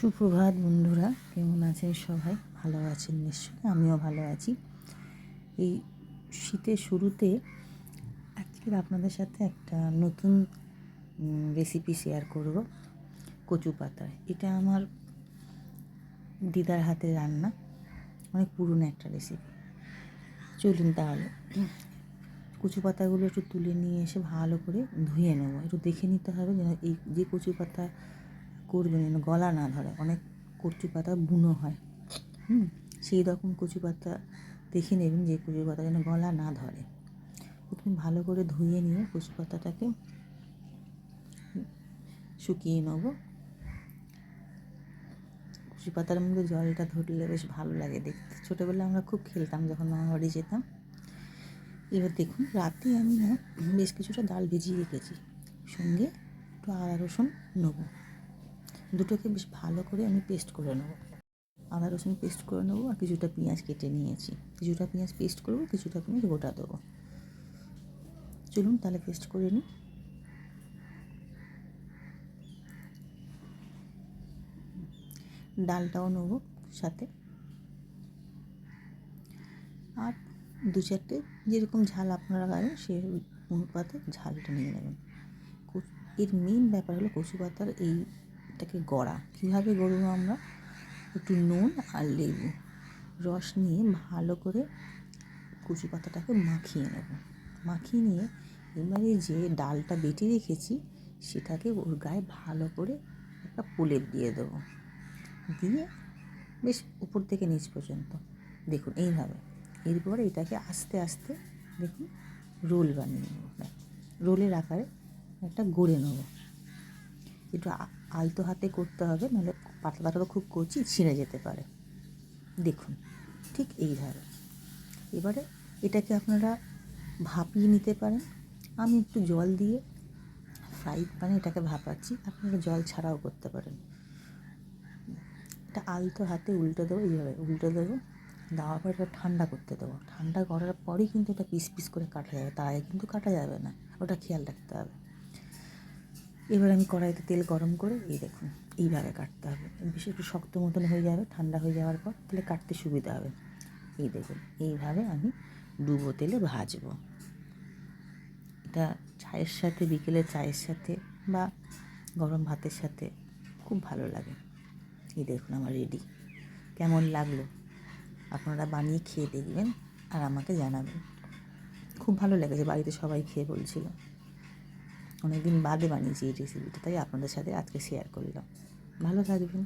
সুপ্রভাত বন্ধুরা, কেমন আছেন সবাই? ভালো আছেন নিশ্চয়ই, আমিও ভালো আছি। এই শীতের শুরুতে আজকের আপনাদের সাথে একটা নতুন রেসিপি শেয়ার করব। কচু পাতায়, এটা আমার দিদার হাতের রান্না, অনেক পুরনো একটা রেসিপি। চলুন তাহলে কচু পাতাগুলো একটু তুলে নিয়ে এসে ভালো করে ধুয়ে নেবো। একটু দেখে নিতে হবে যেন এই যে কচু পাতা করবেন যেন গলা না ধরে। অনেক কচু পাতা বুনো হয়, সেই রকম কচু পাতা দেখে নেবেন যে কচু পাতা যেন গলা না ধরে। প্রথমে ভালো করে ধুয়ে নিয়ে কচু পাতাটাকে শুকিয়ে নেবো। কচু পাতার মধ্যে জলটা ধরলে বেশ ভালো লাগে দেখতে। ছোটোবেলায় আমরা খুব খেলতাম যখন মামা বাড়ি যেতাম। এবার দেখুন, রাতে আমি বেশ কিছুটা ডাল ভিজিয়ে রেখেছি, সঙ্গে একটু আদা রসুন নেবো। দুটোকে বেশ ভালো করে আমি পেস্ট করে নেবো। আদা রসুন পেস্ট করে নেবো, আর কিছুটা পেঁয়াজ কেটে নিয়েছি। কিছুটা পেঁয়াজ পেস্ট করবো, কিছুটা পেঁয়াজ গোটা দেবো। চলুন তাহলে পেস্ট করে নিই। ডালটাও নেবো সাথে, আর দু চারটে যেরকম ঝাল আপনারা খাবেন সেই অনুপাতে ঝালটা নিয়ে নেবেন। এর মেন ব্যাপার হলো কচু পাতার এইটাকে গড়া। কীভাবে গড়বো আমরা? একটু নুন আর লেবু রস নিয়ে ভালো করে কচু পাতাটাকে মাখিয়ে নেব। মাখিয়ে নিয়ে এবারে যে ডালটা বেটে রেখেছি সেটাকে ওর গায়ে ভালো করে একটা প্রলেপ দিয়ে দেবো। দিয়ে বেশ উপর থেকে নিচ পর্যন্ত দেখুন এইভাবে। এরপরে এটাকে আস্তে আস্তে দেখুন রোল বানিয়ে নেব। রোলের আকারে একটা গড়ে নেব। একটু আলতো হাতে করতে হবে, নাহলে পাতলাটা তো খুব কচি, ছিঁড়ে যেতে পারে। দেখুন ঠিক এইভাবে। এবারে এটাকে আপনারা ভাপিয়ে নিতে পারেন। আমি একটু জল দিয়ে ফ্রাই প্যানে এটাকে ভাপাচ্ছি, আপনারা জল ছাড়াও করতে পারেন। এটা আলতো হাতে উল্টে দেবো, এইভাবে উল্টে দেবো। দেওয়ার পর এটা ঠান্ডা করতে দেবো। ঠান্ডা করার পরেই কিন্তু এটা পিস পিস করে কাটা যাবে, তার আগে কিন্তু কাটা যাবে না, ওটা খেয়াল রাখতে হবে। এবার আমি কড়াইতে তেল গরম করে এই দেখুন এইভাবে কাটতে হবে। বেশি একটু শক্ত মতন হয়ে যাবে, ঠান্ডা হয়ে যাওয়ার পর তাহলে কাটতে সুবিধা হবে। এই দেখুন এইভাবে আমি ডুবো তেলে ভাজবো। এটা চায়ের সাথে, বিকেলে চায়ের সাথে বা গরম ভাতের সাথে খুব ভালো লাগে। এই দেখুন আমার রেডি। কেমন লাগলো আপনারা বানিয়ে খেয়ে দেখবেন আর আমাকে জানাবেন। খুব ভালো লেগেছে, বাড়িতে সবাই খেয়ে বলছিল। অনেকদিন বাদে বানিয়েছি এই রেসিপিটা, তাই আপনাদের সাথে আজকে শেয়ার করলাম। ভালো থাকবেন।